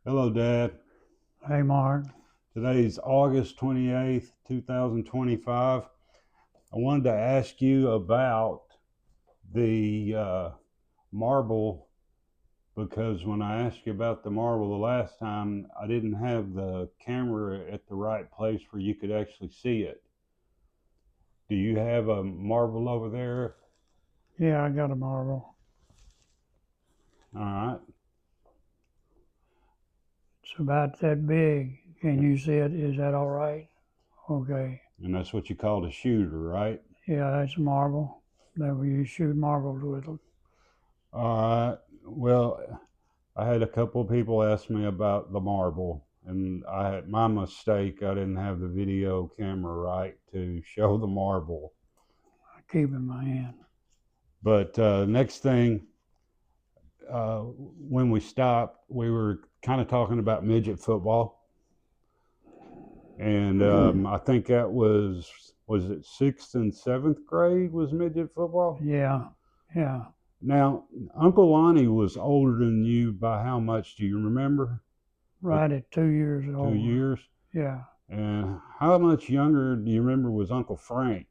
Hello, Dad. Hey, Mark. Today's August 28th, 2025. I wanted to ask you about the marble because when I asked you about the marble the last time, I didn't have the camera at the right place where you could actually see it. Do you have a marble over there? Yeah, I got a marble. All right. It's about that big. Can you see it? Is that all right? Okay. And that's what you call a shooter, right? Yeah, that's a marble. That we shoot marbles with. All right. Well, I had a couple of people ask me about the marble, and I had my mistake. I didn't have the video camera right to show the marble. I keep in my hand. But next thing, when we stopped, we were kind of talking about midget football, and I think that was it sixth and seventh grade was midget football. Yeah, yeah. Now, Uncle Lonnie was older than you by how much? Do you remember? Like Right at 2 years old. 2 years. Yeah. And how much younger do you remember was Uncle Frank?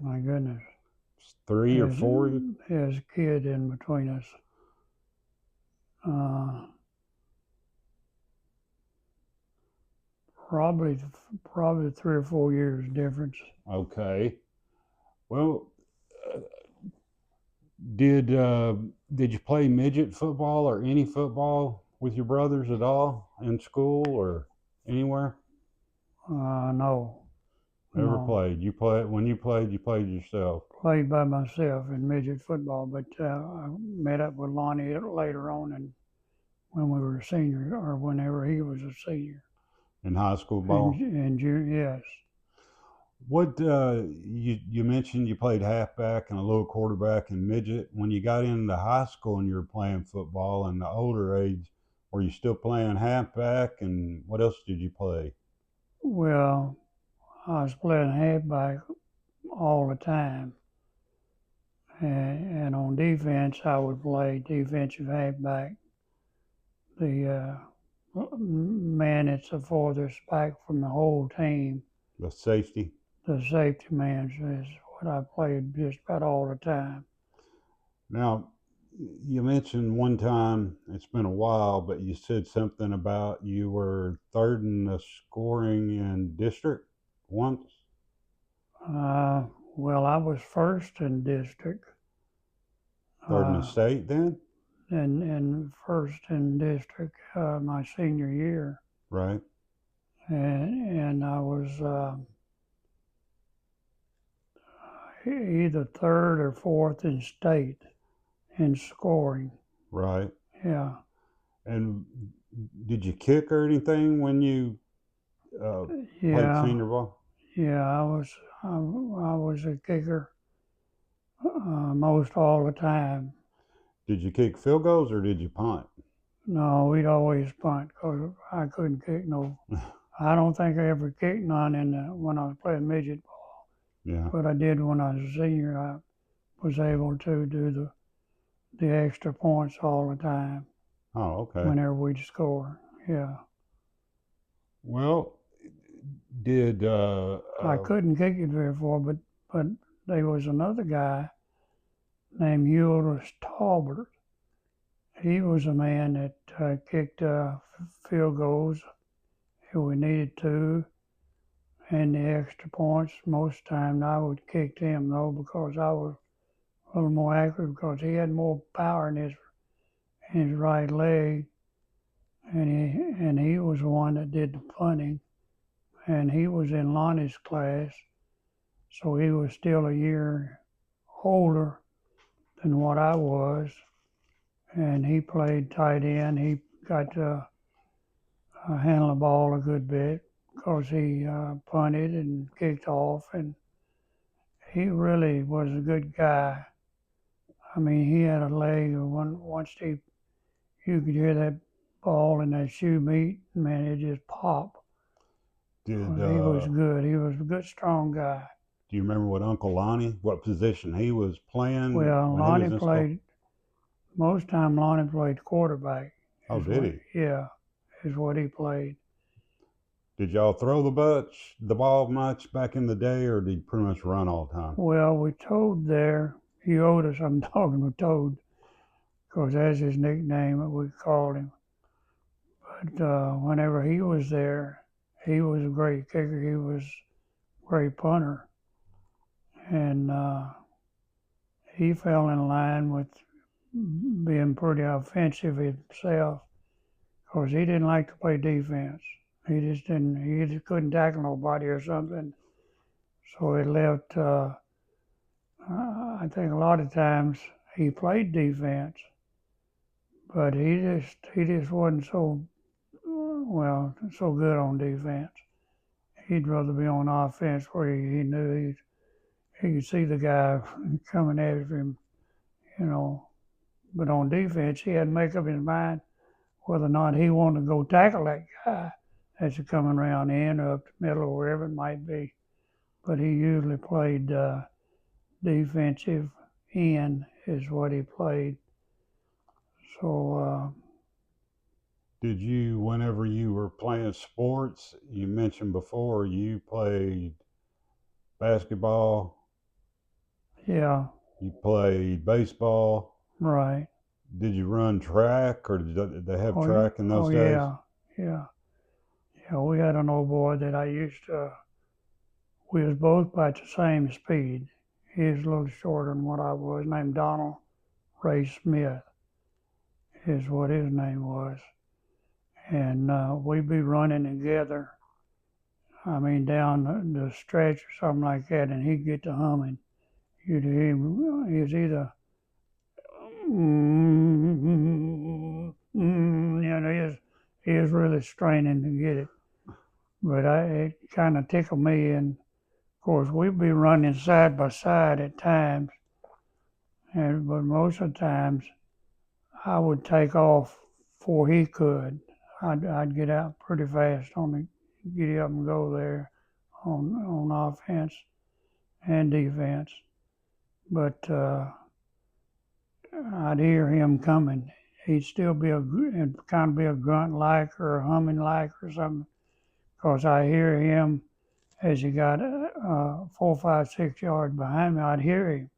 My goodness. 3 or 4? There's a kid in between us. Uh, probably, probably 3 or 4 years difference. Okay. Well, uh, did uh, did you play midget football or any football with your brothers at all in school or anywhere? No, Never no. played. You played when you played. You played yourself. Played by myself in midget football, but I met up with Lonnie later on, and when we were a senior, or whenever he was a senior, In high school and ball. and yes, What you mentioned you played halfback and a little quarterback in midget. When you got into high school and you were playing football in the older age, were you still playing halfback? And what else did you play? well, I was playing halfback all the time, and on defense, I would play defensive halfback, the man that's the farthest back from the whole team. The safety. The safety man is what I played just about all the time. Now, you mentioned one time, it's been a while, but you said something about you were third in the scoring in district once. Uh, well, I was first in district, Third in the uh, state then? and first in district my senior year, Right. and I was either third or fourth in state in scoring. Right. Yeah, And did you kick or anything when you uh, played yeah, senior ball? yeah. I was a kicker most all the time. Did you kick field goals or did you punt? No, we'd always punt because I couldn't kick no. I don't think I ever kicked none when I was playing midget, Yeah. but I did when I was a senior. I was able to do the extra points all the time Oh, okay. whenever we'd score. Yeah, Well, did I couldn't kick it very far, but there was another guy named Ulysses Talbert. He was a man that kicked field goals if we needed to, and the extra points. Most of the time, I would kick him though because I was a little more accurate because he had more power in his right leg, and he was the one that did the punting, and he was in Lonnie's class, so he was still a year older than what I was, and he played tight end. He got to handle the ball a good bit because he punted and kicked off, and he really was a good guy. I mean, he had a leg. Once you could hear that ball in that shoe meet, man, it just popped. did He was good. He was a good, strong guy. do you remember what Uncle Lonnie, what position he was playing Well, when he was Lonnie in school? played most time. Lonnie played quarterback. Oh, is did what, he? yeah, is what he played. Did y'all throw the ball much back in the day, or did you pretty much run all the time? Well, we Toad there. He owed us. I'm talking with Toad because that's his nickname that we called him. But whenever he was there, he was a great kicker. He was a great punter, and he fell in line with being pretty offensive himself because he didn't like to play defense. He just didn't. He just couldn't tackle nobody or something. So it left. I think a lot of times he played defense, but he just wasn't so good on defense. He'd rather be on offense where he knew he could see the guy coming after him, you know. But on defense, he had to make up his mind whether or not he wanted to go tackle that guy as he's coming around the end or up the middle or wherever it might be. But he usually played defensive end is what he played. So Did you, whenever you were playing sports, you mentioned before you played basketball, yeah, you played baseball. right. Did you run track, or did they have Oh, track in those oh days? yeah, yeah, yeah. We had an old boy that I used to. We was both about the same speed. He was a little shorter than what I was. Named Donald Ray Smith is what his name was, and we'd be running together. I mean, down the stretch or something like that, and he'd get to humming. You'd hear him. He was either, he was really straining to get it. But it kind of tickled me, and of course we'd be running side by side at times, but most of the times I would take off before he could. I'd get out pretty fast on the get up and go there on offense and defense. But I'd hear him coming. He'd still be kind of be a grunt like or a humming like or something, because I hear him as he got 4, 5, 6 yards behind me. I'd hear him,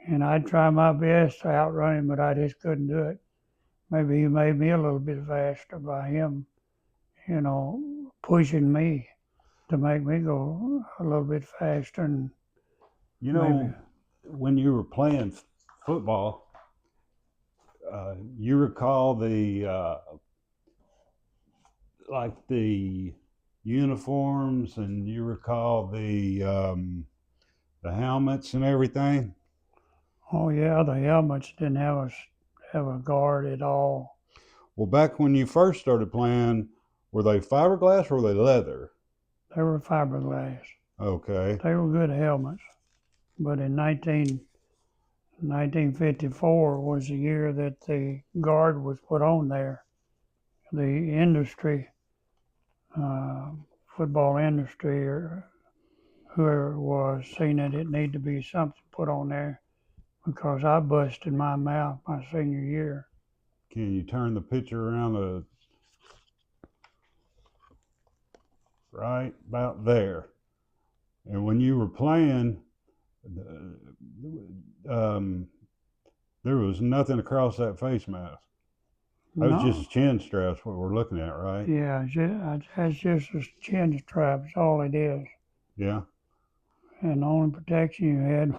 and I'd try my best to outrun him, but I just couldn't do it. Maybe he made me a little bit faster by him, pushing me to make me go a little bit faster. And You maybe, know, when you were playing football, you recall the uniforms, and you recall the helmets and everything. oh yeah, the helmets didn't have a guard at all. Well, back when you first started playing, were they fiberglass or were they leather? They were fiberglass. Okay. They were good helmets. But in 1954 was the year that the guard was put on there. The industry, football industry, or whoever it was, seen that it needed to be something put on there because I busted my mouth my senior year. Can you turn the picture around right about there? And when you were playing, um, there was nothing across that face mask. That was No, just chin straps, what we're looking at, right? yeah, that's just a chin strap. That's all it is. Yeah. And the only protection you had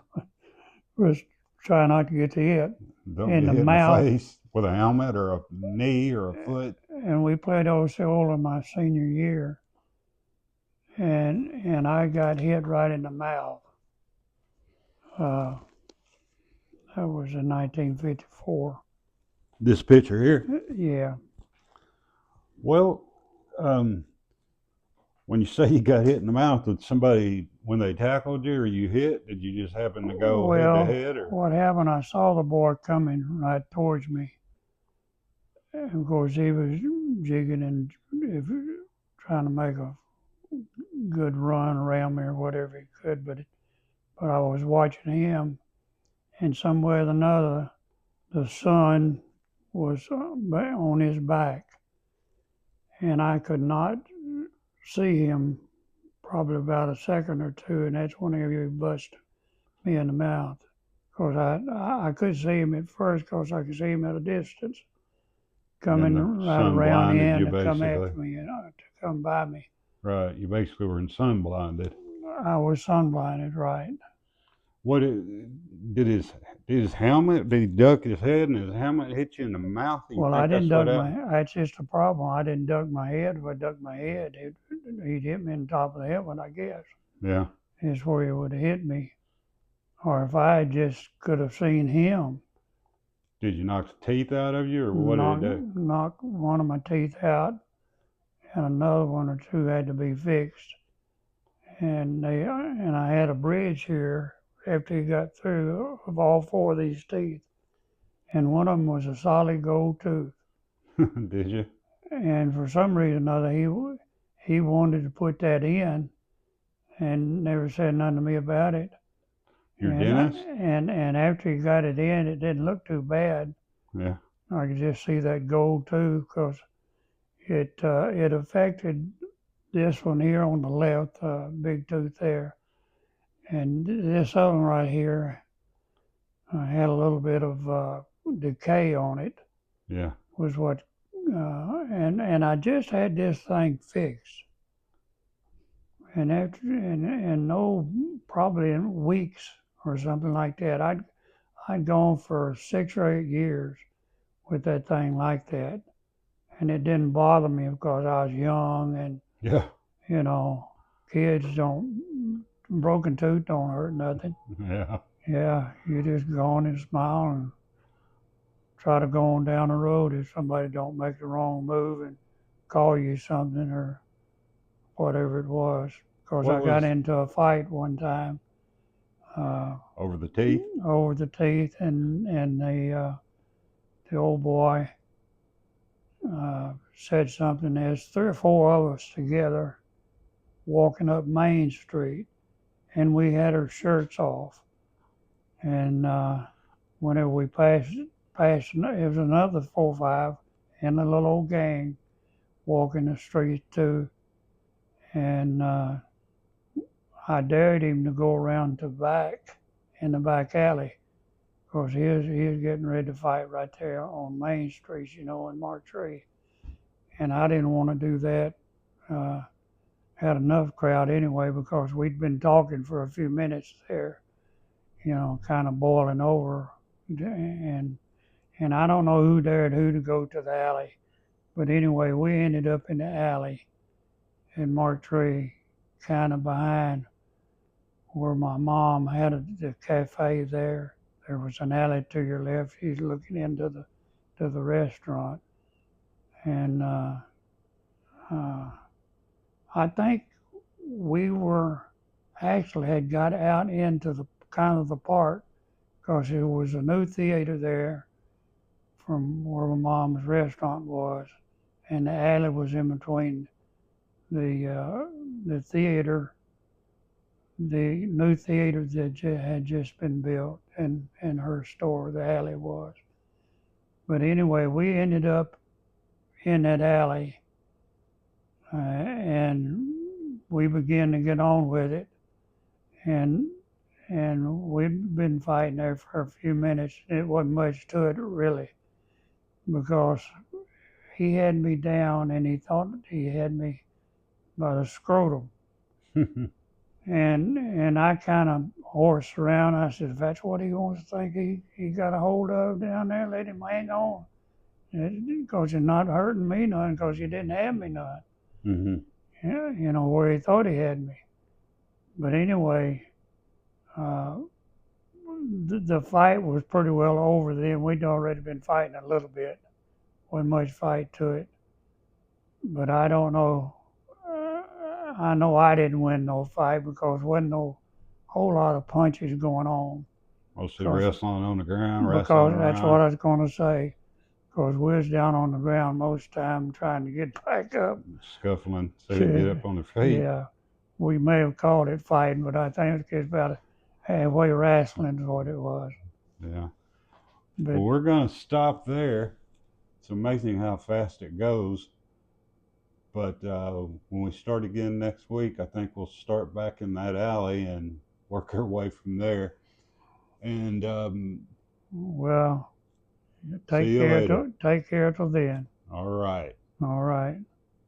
was try not to get the hit Don't in get the hit in the mouth. face with a helmet or a knee or a foot. And we played Osceola my senior year, and I got hit right in the mouth. That was in 1954. This picture here. Yeah. Well, when you say you got hit in the mouth, did somebody, when they tackled you or you hit, did you just happen to go head to Well, head? Or what happened? I saw the boy coming right towards me, and of course he was jigging and trying to make a good run around me or whatever he could, but I was watching him, and some way or another, the sun was on his back, and I could not see him probably about a second or two, and that's whenever he bust me in the mouth. Because I could see him at first because I could see him at a distance And then coming the right sun around blinded in you to come basically. after me, to come by me. Right. You basically were in sun blinded. I was sun blinded, right? What did his helmet? Did he duck his head and his helmet hit you in the mouth? You Well, I think didn't that's what duck my. happened? That's just a problem. I didn't duck my head. If I ducked my head, he'd hit me in the top of the helmet, I guess. Yeah. Is where he would have hit me. Or if I just could have seen him Did you knock the teeth out of you, or what did it do? knock one of my teeth out, and another one or two had to be fixed. And I had a bridge here after he got through of all four of these teeth, and one of them was a solid gold tooth. Did you? And for some reason or other, he wanted to put that in, and never said nothing to me about it. Your And dentist? and after he got it in, it didn't look too bad. Yeah. I could just see that gold tooth because it affected this one here on the left, big tooth there, and this other one right here had a little bit of decay on it. Yeah. Was what, and I just had this thing fixed, and after and no, probably in weeks or something like that, I'd gone for 6 or 8 years with that thing like that, and it didn't bother me because I was young and Yeah. you know, kids don't, broken tooth don't hurt nothing. Yeah. Yeah, you just go on and smile and try to go on down the road if somebody don't make the wrong move and call you something or whatever it was. Because I What got was into a fight one time over the teeth? over the teeth, and the old boy said something. There's 3 or 4 of us together walking up Main Street, and we had our shirts off. And whenever we passed, it was another 4 or 5 in a little old gang walking the street too. And I dared him to go around to back in the back alley because he was getting ready to fight right there on Main Street, in Mark Tree. And I didn't want to do that. Had enough crowd anyway because we'd been talking for a few minutes there, kind of boiling over. And I don't know who dared who to go to the alley. But anyway, we ended up in the alley in Mark Tree, kind of behind where my mom had the cafe there. There was an alley to your left. She's looking into the restaurant. And I think we were actually had got out into the kind of the park because there was a new theater there from where my mom's restaurant was, and the alley was in between the theater, the new theater that had just been built, and her store. The alley was. But anyway, we ended up in that alley, and we began to get on with it, and we'd been fighting there for a few minutes. It wasn't much to it really, because he had me down and he thought he had me by the scrotum. And I kind of horsed around. I said, if that's what he wants to think he got a hold of down there, let him hang on. Because you're not hurting me none because you didn't have me none. Mm-hmm. Where he thought he had me. But anyway, the fight was pretty well over then. We'd already been fighting a little bit. Wasn't much fight to it. But I don't know. I know I didn't win no fight because wasn't no whole lot of punches going on. Mostly wrestling on the ground, because wrestling that's around. what I was going to say. Because we was down on the ground most of the time trying to get back up. Scuffling so you get up on their feet. Yeah, we may have called it fighting, but I think it's about halfway wrestling is what it was. Yeah. But Well, we're going to stop there. it's amazing how fast it goes. But when we start again next week, I think we'll start back in that alley and work our way from there. And Well, see you later. Take care till then. All right. All right.